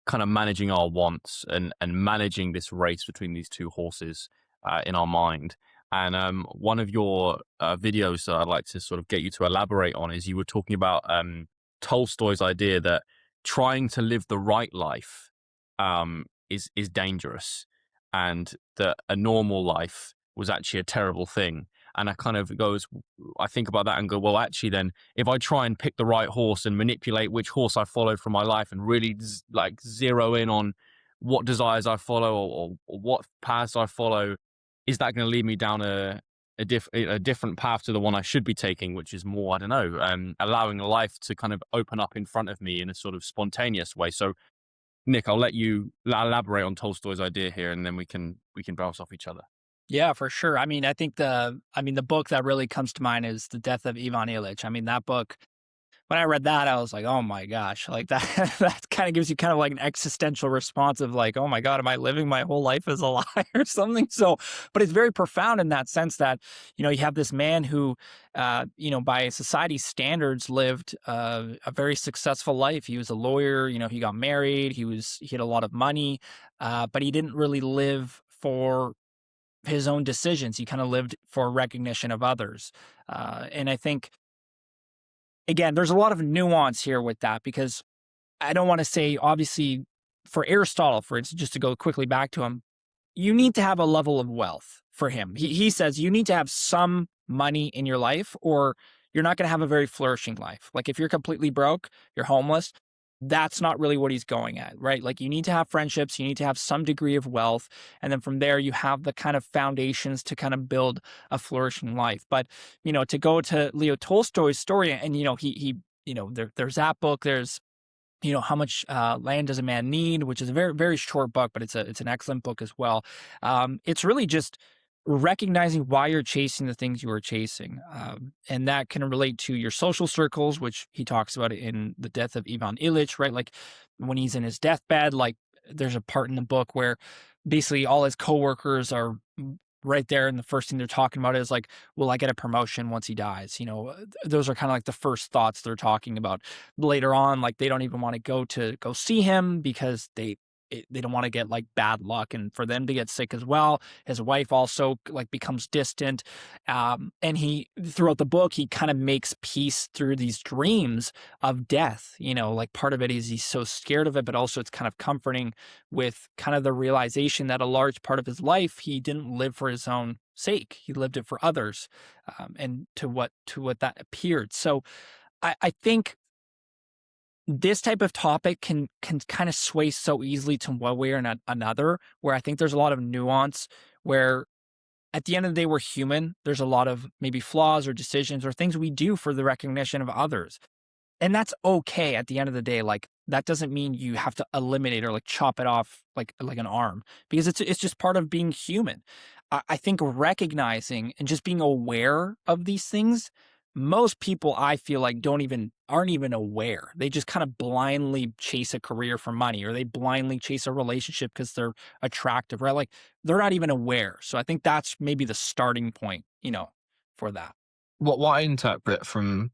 kind of managing our wants and managing this race between these two horses in our mind. And one of your videos that I'd like to sort of get you to elaborate on is you were talking about Tolstoy's idea that trying to live the right life is dangerous, and that a normal life was actually a terrible thing. And I think about that and go, well, actually, then if I try and pick the right horse and manipulate which horse I follow from my life and really like zero in on what desires I follow, or what paths I follow, is that going to lead me down a different path to the one I should be taking, which is more, I don't know, allowing life to kind of open up in front of me in a sort of spontaneous way. So, Nick, I'll let you elaborate on Tolstoy's idea here, and then we can bounce off each other. Yeah, for sure. I mean, I think the book that really comes to mind is The Death of Ivan Ilyich. I mean, that book when I read that, I was like, oh my gosh, like that, that kind of gives you kind of like an existential response of like, oh my God, am I living my whole life as a lie or something? So, but it's very profound in that sense that, you know, you have this man who, you know, by society's standards lived a very successful life. He was a lawyer, you know, he got married, he had a lot of money, but he didn't really live for his own decisions. He kind of lived for recognition of others. And I think, again, there's a lot of nuance here with that because I don't want to say, obviously, for Aristotle, for instance, just to go quickly back to him, you need to have a level of wealth for him. He says you need to have some money in your life or you're not going to have a very flourishing life. Like if you're completely broke, you're homeless, that's not really what he's going at, right? Like you need to have friendships, you need to have some degree of wealth. And then from there, you have the kind of foundations to kind of build a flourishing life. But, you know, to go to Leo Tolstoy's story and, you know, you know, there's that book, there's, you know, how much land does a man need, which is a very, very short book, but it's an excellent book as well. It's really just recognizing why you're chasing the things you are chasing. And that can relate to your social circles, which he talks about in The Death of Ivan Ilyich, right? Like when he's in his deathbed, like there's a part in the book where basically all his coworkers are right there. And the first thing they're talking about is like, will I get a promotion once he dies? You know, those are kind of like the first thoughts they're talking about. Later on, like they don't even want to go see him because they don't want to get like bad luck and for them to get sick as well. His wife also like becomes distant. And he, throughout the book, he kind of makes peace through these dreams of death. You know, like part of it is he's so scared of it, but also it's kind of comforting with kind of the realization that a large part of his life, he didn't live for his own sake. He lived it for others. And to what that appeared. So I think this type of topic can kind of sway so easily to one way or another, where I think there's a lot of nuance where at the end of the day, we're human. There's a lot of maybe flaws or decisions or things we do for the recognition of others. And that's okay at the end of the day. Like that doesn't mean you have to eliminate or like chop it off like an arm because it's just part of being human. I think recognizing and just being aware of these things, most people I feel like aren't even aware. They just kind of blindly chase a career for money or they blindly chase a relationship because they're attractive, right? Like they're not even aware. So I think that's maybe the starting point, you know, for that. What I interpret from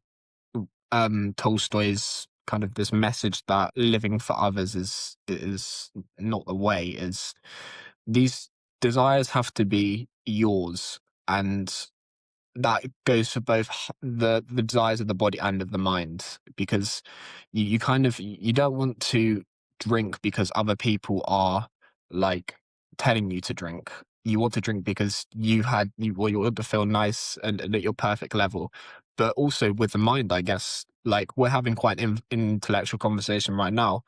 Tolstoy's kind of this message that living for others is not the way, is these desires have to be yours, and that goes for both the desires of the body and of the mind, because you kind of you don't want to drink because other people are like telling you to drink. You want to drink because you want to feel nice and at your perfect level. But also with the mind, I guess, like we're having quite an intellectual conversation right now.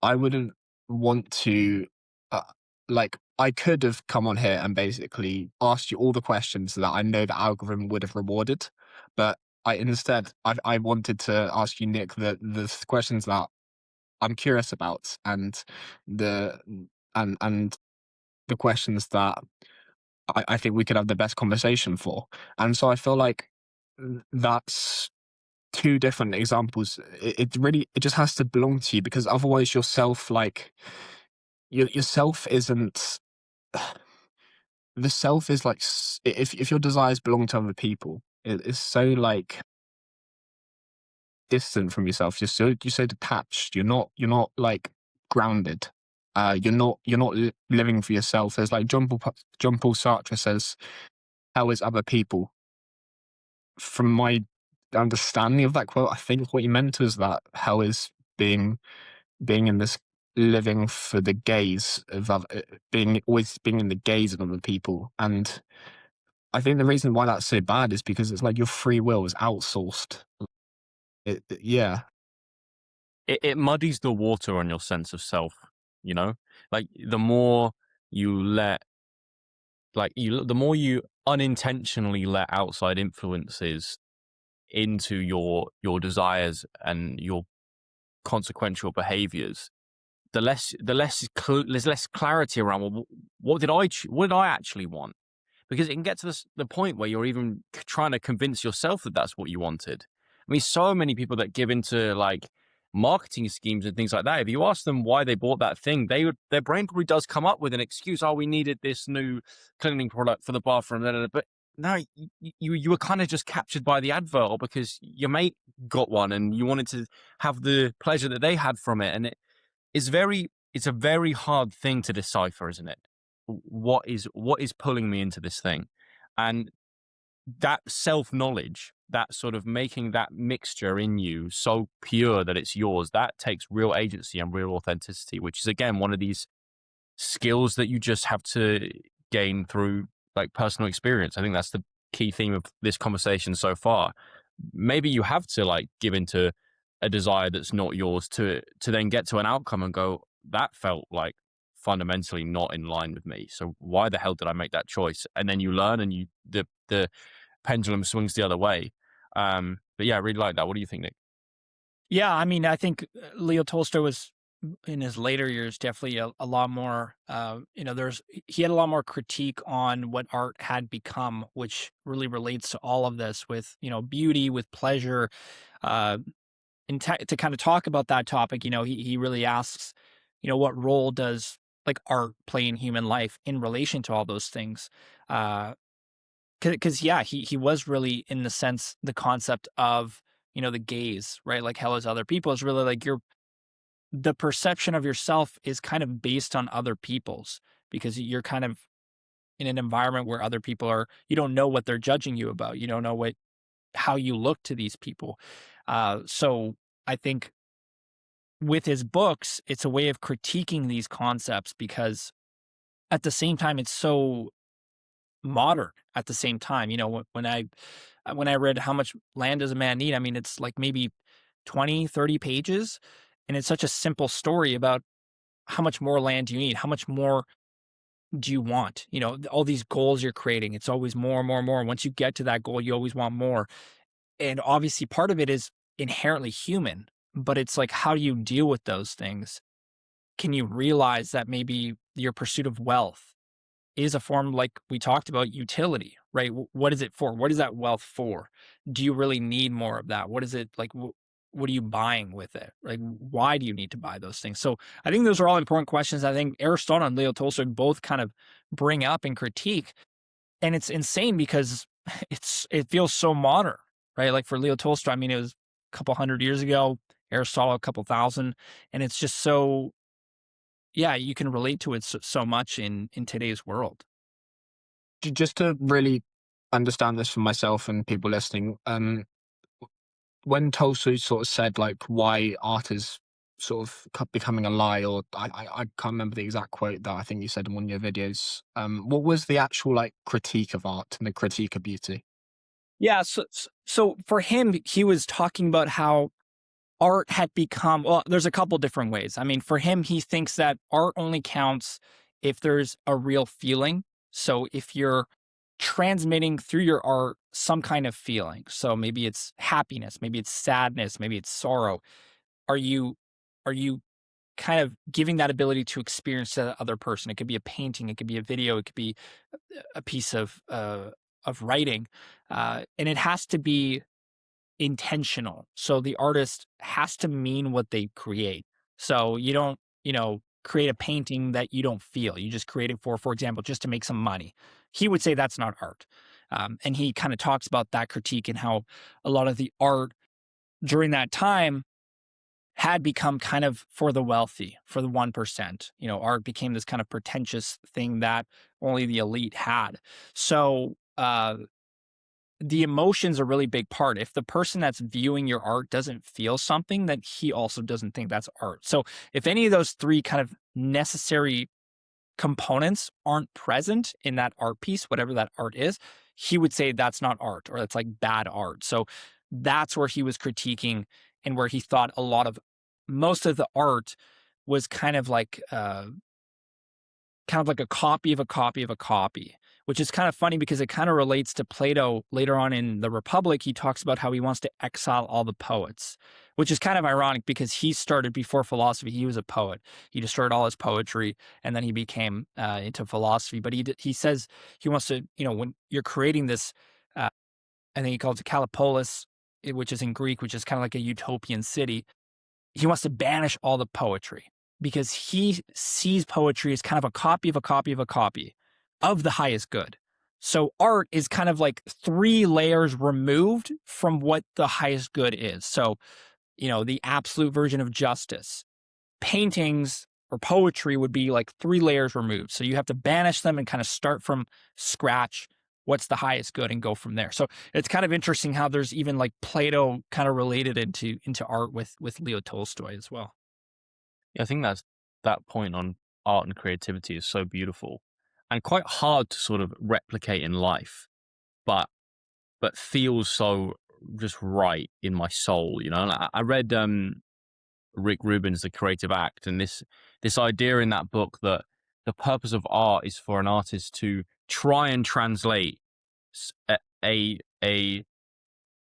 I wouldn't want to, uh, like, I could have come on here and basically asked you all the questions that I know the algorithm would have rewarded, but I wanted to ask you, Nick, the questions that I'm curious about, and the and the questions that I think we could have the best conversation for. And so I feel like that's two different examples. It just has to belong to you, because otherwise yourself, like yourself isn't the self is like if your desires belong to other people, it is so like distant from yourself. You're so detached. You're not like grounded. You're not living for yourself. There's like John Paul Sartre says, "Hell is other people." From my understanding of that quote, I think what he meant was that hell is being in this living for the gaze of other, always being in the gaze of other people. And I think the reason why that's so bad is because it's like your free will is outsourced. Yeah. It muddies the water on your sense of self, you know? Like the more you let the more you unintentionally let outside influences into your desires and your consequential behaviors, there's less clarity around, well, what did I actually want? Because it can get to the point where you're even trying to convince yourself that that's what you wanted. mean, so many people that give into like marketing schemes and things like that. If you ask them why they bought that thing, their brain probably does come up with an excuse. Oh, we needed this new cleaning product for the bathroom. Blah, blah, blah. But no, you were kind of just captured by the advert, or because your mate got one and you wanted to have the pleasure that they had from it. And it's a very hard thing to decipher, isn't it? What is pulling me into this thing? And that self-knowledge, that sort of making that mixture in you so pure that it's yours, that takes real agency and real authenticity, which is again one of these skills that you just have to gain through like personal experience. I think that's the key theme of this conversation so far. Maybe you have to like give into a desire that's not yours to then get to an outcome and go, that felt like fundamentally not in line with me. So why the hell did I make that choice? And then you learn, and the pendulum swings the other way. But yeah, I really like that. What do you think, Nick? Yeah, I mean, I think Leo Tolstoy was in his later years definitely a lot more. He had a lot more critique on what art had become, which really relates to all of this with beauty, with pleasure, uh, and to kind of talk about that topic. He really asks, what role does like art play in human life in relation to all those things? Because yeah, he was really in the sense the concept of the gaze, right? Like hell is other people is really like the perception of yourself is kind of based on other people's, because you're kind of in an environment where other people are, you don't know what they're judging you about. You don't know how you look to these people. So I think with his books, it's a way of critiquing these concepts, because at the same time, it's so modern at the same time. When I read How Much Land Does a Man Need, I mean, it's like maybe 20, 30 pages. And it's such a simple story about how much more land do you need? How much more do you want? All these goals you're creating, it's always more, more, more. Once you get to that goal, you always want more. And obviously part of it is inherently human, but it's like, how do you deal with those things? Can you realize that maybe your pursuit of wealth is a form, like we talked about, utility, right? What is it for? What is that wealth for? Do you really need more of that? What is it like? What are you buying with it? Like, why do you need to buy those things? So I think those are all important questions. I think Aristotle and Leo Tolstoy both kind of bring up and critique, and it's insane because it feels so modern, right? Like for Leo Tolstoy, I mean, it was a couple hundred years ago, Aristotle a couple thousand, and it's just so, yeah, you can relate to it so much in today's world. Just to really understand this for myself and people listening, when Tolstoy sort of said like why art is sort of becoming a lie, or I can't remember the exact quote that I think you said in one of your videos. What was the actual like critique of art and the critique of beauty? Yeah, so for him, he was talking about how art had become, well, there's a couple different ways. I mean, for him, he thinks that art only counts if there's a real feeling. So if you're transmitting through your art some kind of feeling, so maybe it's happiness, maybe it's sadness, maybe it's sorrow. Are you are you kind of giving that ability to experience to the other person? It could be a painting, it could be a video, it could be a piece of writing, and it has to be intentional. So the artist has to mean what they create. So you don't, create a painting that you don't feel. You just create it for example, just to make some money. He would say that's not art. And he kind of talks about that critique and how a lot of the art during that time had become kind of for the wealthy, for the 1%. Art became this kind of pretentious thing that only the elite had. So, the emotions are a really big part. If the person that's viewing your art doesn't feel something, then he also doesn't think that's art. So if any of those three kind of necessary components aren't present in that art piece, whatever that art is, he would say that's not art, or that's like bad art. So that's where he was critiquing, and where he thought most of the art was kind of like a copy of a copy of a copy, which is kind of funny because it kind of relates to Plato later on in the Republic. He talks about how he wants to exile all the poets, which is kind of ironic because he started before philosophy. He was a poet. He destroyed all his poetry, and then he became into philosophy. But he says he wants to, when you're creating this, I think he calls it Calipolis, which is in Greek, which is kind of like a utopian city. He wants to banish all the poetry because he sees poetry as kind of a copy of a copy of a copy of the highest good. So art is kind of like 3 layers removed from what the highest good is. So, the absolute version of justice. Paintings or poetry would be like 3 layers removed. So you have to banish them and kind of start from scratch. What's the highest good and go from there. So it's kind of interesting how there's even like Plato kind of related into art with Leo Tolstoy as well. Yeah, I think that point on art and creativity is so beautiful and quite hard to sort of replicate in life, but feels so just right in my soul, you know. And I read Rick Rubin's The Creative Act, and this idea in that book that the purpose of art is for an artist to try and translate a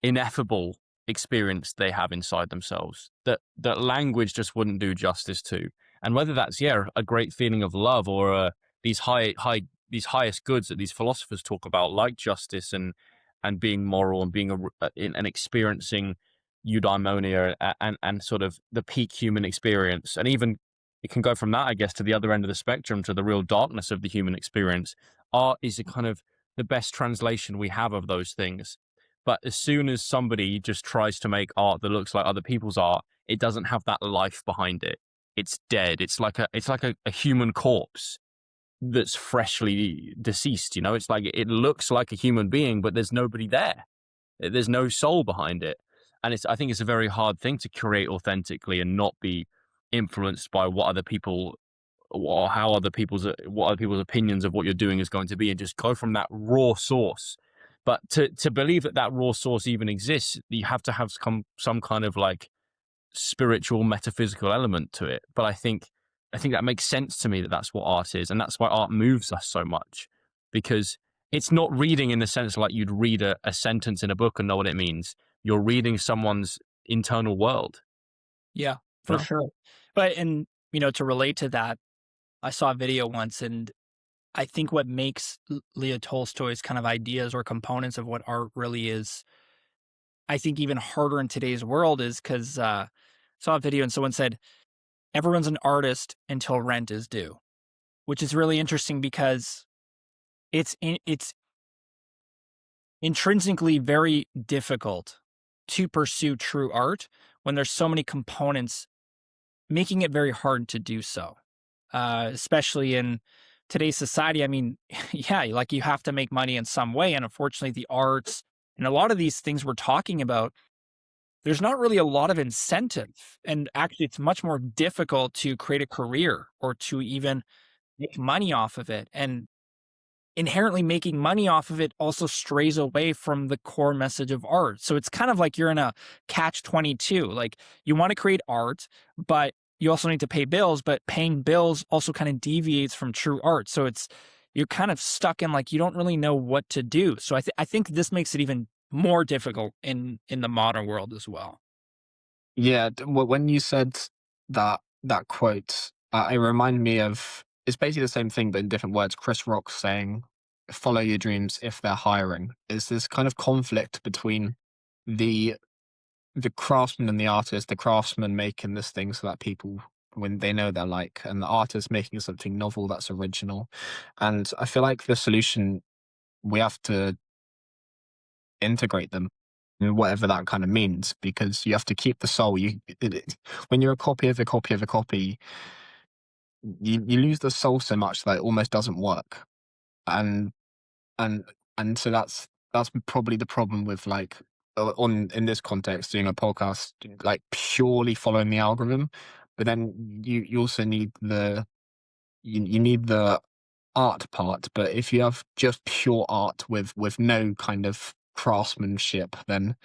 ineffable experience they have inside themselves that language just wouldn't do justice to. And whether that's a great feeling of love or these these highest goods that these philosophers talk about, like justice and being moral and being and experiencing eudaimonia and sort of the peak human experience. And even it can go from that, I guess, to the other end of the spectrum, to the real darkness of the human experience. Art is a kind of the best translation we have of those things. But as soon as somebody just tries to make art that looks like other people's art, it doesn't have that life behind it. It's dead. It's like a human corpse that's freshly deceased. You know, it's like it looks like a human being, but there's nobody there. There's no soul behind it. And I think it's a very hard thing to create authentically and not be influenced by what other people or what other people's opinions of what you're doing is going to be, and just go from that raw source. But to believe that raw source even exists, you have to have some kind of like spiritual, metaphysical element to it. But I think that makes sense to me, that that's what art is, and that's why art moves us so much, because it's not reading in the sense like you'd read a sentence in a book and know what it means. You're reading someone's internal world. Yeah, You for know? sure. But to relate to that, I saw a video once, and I think what makes Leo Tolstoy's kind of ideas or components of what art really is, I think even harder in today's world, is because I saw a video and someone said, everyone's an artist until rent is due, which is really interesting because it's intrinsically very difficult to pursue true art when there's so many components making it very hard to do so, especially in today's society. I mean, yeah, like you have to make money in some way. And unfortunately, the arts and a lot of these things we're talking about, there's not really a lot of incentive. And actually, it's much more difficult to create a career or to even make money off of it. And inherently making money off of it also strays away from the core message of art. So it's kind of like you're in a catch-22. Like you want to create art, but you also need to pay bills, but paying bills also kind of deviates from true art. So you're kind of stuck in like you don't really know what to do. So I think this makes it even more difficult in the modern world as well. Yeah, when you said that quote, it reminded me of, it's basically the same thing but in different words. Chris Rock saying, "Follow your dreams if they're hiring." Is this kind of conflict between the craftsman and the artist, the craftsman making this thing so that people, when they know they're like, and the artist making something novel that's original. And I feel like the solution, we have to integrate them, whatever that kind of means, because you have to keep the soul. When you're a copy of a copy of a copy, you lose the soul so much that it almost doesn't work. And and so that's probably the problem with like on in this context doing a podcast, like purely following the algorithm. But then you also need you need the art part. But if you have just pure art with no kind of craftsmanship, then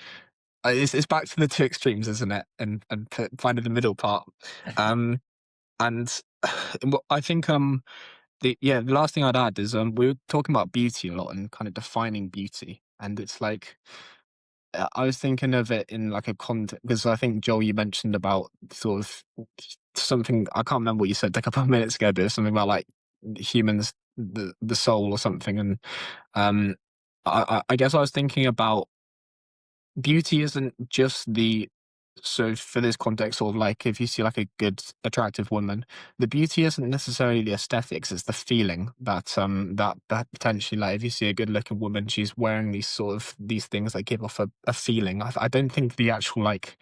it's back to the two extremes, isn't it? And finding the middle part. Um, and I think the last thing I'd add is we were talking about beauty a lot and kind of defining beauty, and it's like I was thinking of it in like a context, because I think Joel, you mentioned about sort of something, I can't remember what you said a couple of minutes ago, but it was something about like humans, the soul or something, and I guess I was thinking about beauty isn't just the so for this context, sort of like if you see like a good, attractive woman, the beauty isn't necessarily the aesthetics; it's the feeling that potentially, like, if you see a good-looking woman, she's wearing these things that give off a feeling. I don't think the actual like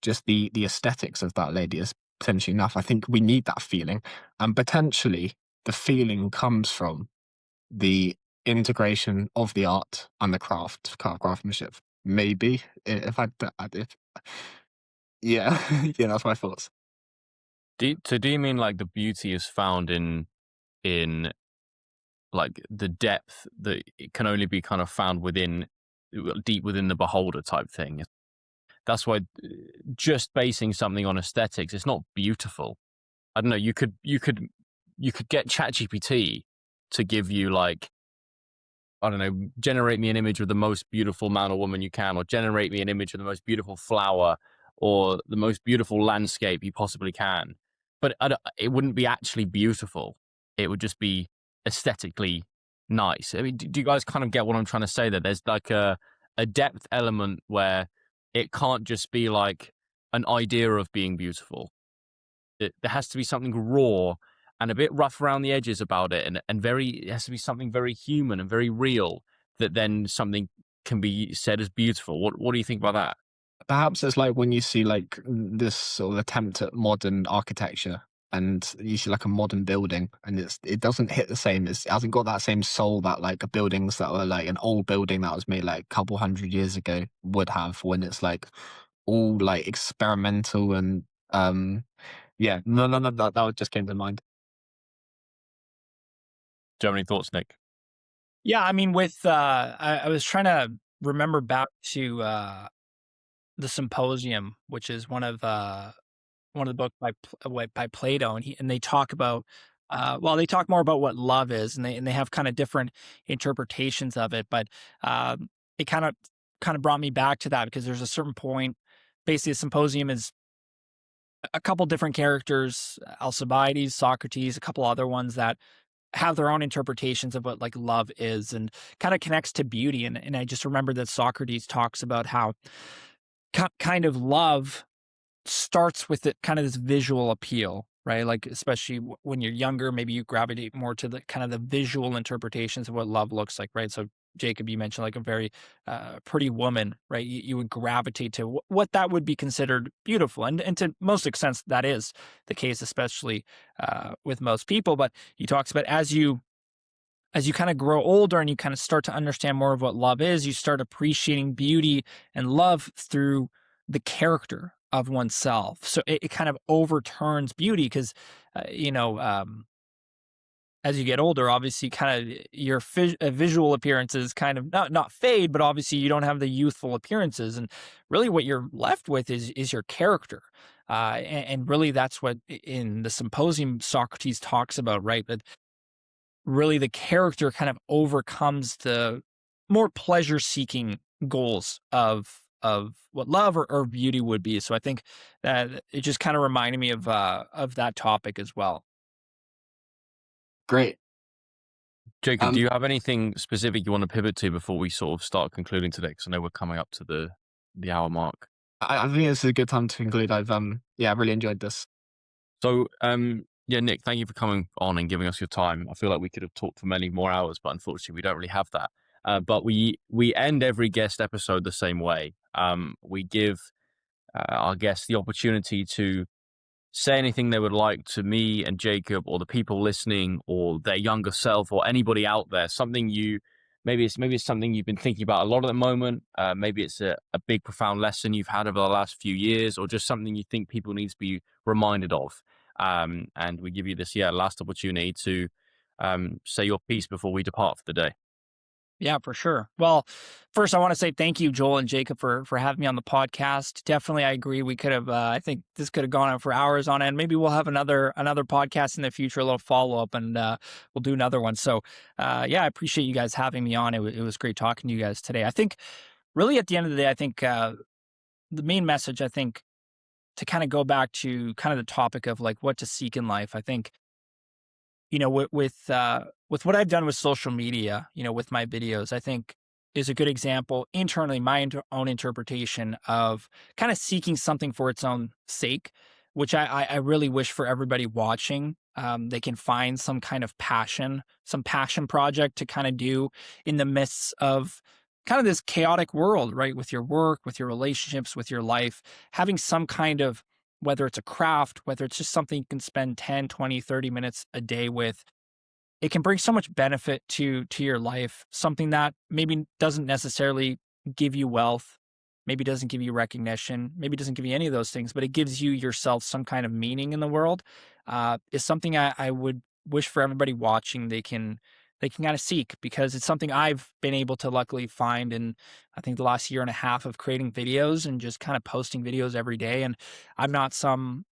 just the aesthetics of that lady is potentially enough. I think we need that feeling, and potentially the feeling comes from the integration of the art and the craftsmanship. Maybe if if yeah, yeah, that's my thoughts. Do you mean like the beauty is found in like the depth that it can only be kind of found within deep within the beholder type thing? That's why just basing something on aesthetics, it's not beautiful. I don't know. You could get ChatGPT to give you like, I don't know, generate me an image of the most beautiful man or woman you can, or generate me an image of the most beautiful flower or the most beautiful landscape you possibly can. But it wouldn't be actually beautiful. It would just be aesthetically nice. I mean, do you guys kind of get what I'm trying to say? That there's like a depth element where it can't just be like an idea of being beautiful. There has to be something raw and a bit rough around the edges about it, and it has to be something very human and very real, that then something can be said as beautiful. What do you think about that? Perhaps it's like when you see like this sort of attempt at modern architecture, and you see like a modern building, and it doesn't hit the same. It hasn't got that same soul that like buildings that were like an old building that was made like a couple hundred years ago would have, when it's like all like experimental and yeah. No, that just came to mind. Do you have any thoughts, Nick? Yeah, I mean, with I was trying to remember back to the Symposium, which is one of the books by Plato, and they talk about well, they talk more about what love is, and they have kind of different interpretations of it, but it kind of brought me back to that because there's a certain point. Basically, a symposium is a couple different characters, Alcibiades, Socrates, a couple other ones that have their own interpretations of what like love is, and kind of connects to beauty. And I just remember that Socrates talks about how kind of love starts with it kind of this visual appeal, right? Like especially when you're younger, maybe you gravitate more to the kind of the visual interpretations of what love looks like, right? So Jacob, you mentioned like a very pretty woman, right? You would gravitate to what that would be considered beautiful, and to most extent that is the case, especially with most people. But he talks about as you kind of grow older and you kind of start to understand more of what love is, you start appreciating beauty and love through the character of oneself. So it kind of overturns beauty because, as you get older, obviously, kind of your visual appearances kind of not fade, but obviously you don't have the youthful appearances, and really what you're left with is your character. And really, that's what in the Symposium Socrates talks about, right? That really the character kind of overcomes the more pleasure-seeking goals of what love or beauty would be. So I think that it just kind of reminded me of that topic as well. Great. Jacob, do Um, you have anything specific you want to pivot to before we sort of start concluding today? Because I know we're coming up to the hour mark. I think this is a good time to conclude. I've yeah, I really enjoyed this. So, yeah, Nick, thank you for coming on and giving us your time. I feel like we could have talked for many more hours, but unfortunately, we don't really have that. But we end every guest episode the same way. We give our guests the opportunity to say anything they would like to me and Jacob, or the people listening, or their younger self, or anybody out there. Something maybe it's something you've been thinking about a lot at the moment. Maybe it's a big, profound lesson you've had over the last few years, or just something you think people need to be reminded of. And we give you this last opportunity to say your piece before we depart for the day. Yeah, for sure. Well, first I want to say thank you, Joel and Jacob, for having me on the podcast. Definitely, I agree. We could have, I think this could have gone on for hours on end. Maybe we'll have another podcast in the future, a little follow up, and we'll do another one. So, yeah, I appreciate you guys having me on. It was great talking to you guys today. I think, really, at the end of the day, I think the main message, I think, to kind of go back to kind of the topic of like what to seek in life. I think, with what I've done with social media, with my videos, I think is a good example internally, my own interpretation of kind of seeking something for its own sake, which I really wish for everybody watching. They can find some kind of passion, some passion project to kind of do in the midst of kind of this chaotic world, right? With your work, with your relationships, with your life, having some kind of, whether it's a craft, whether it's just something you can spend 10, 20, 30 minutes a day with, it can bring so much benefit to your life, something that maybe doesn't necessarily give you wealth, maybe doesn't give you recognition, maybe doesn't give you any of those things, but it gives you yourself some kind of meaning in the world, is something I would wish for everybody watching they can kind of seek, because it's something I've been able to luckily find in, I think, the last year and a half of creating videos and just kind of posting videos every day. And I'm not some,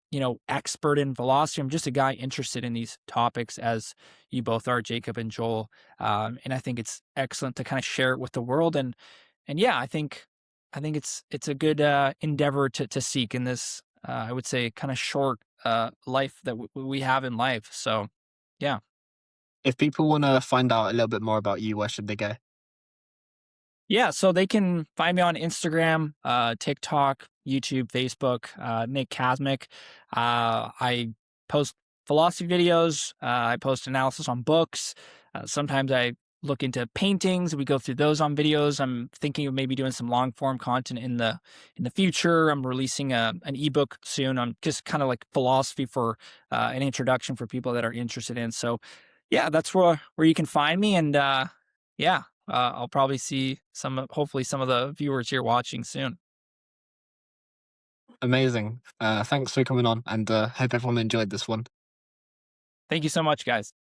expert in philosophy. I'm just a guy interested in these topics, as you both are, Jacob and Joel. And I think it's excellent to kind of share it with the world. And yeah, I think it's a good endeavor to seek in this, I would say, kind of short life that we have in life. So yeah. If people want to find out a little bit more about you, where should they go? Yeah, so they can find me on Instagram, TikTok, YouTube, Facebook, Nick Kasmik. I post philosophy videos. I post analysis on books. Sometimes I look into paintings. We go through those on videos. I'm thinking of maybe doing some long form content in the future. I'm releasing an ebook soon on just kind of like philosophy for an introduction for people that are interested in. So yeah, that's where you can find me. And yeah, I'll probably see hopefully some of the viewers here watching soon. Amazing. Thanks for coming on, and hope everyone enjoyed this one. Thank you so much, guys.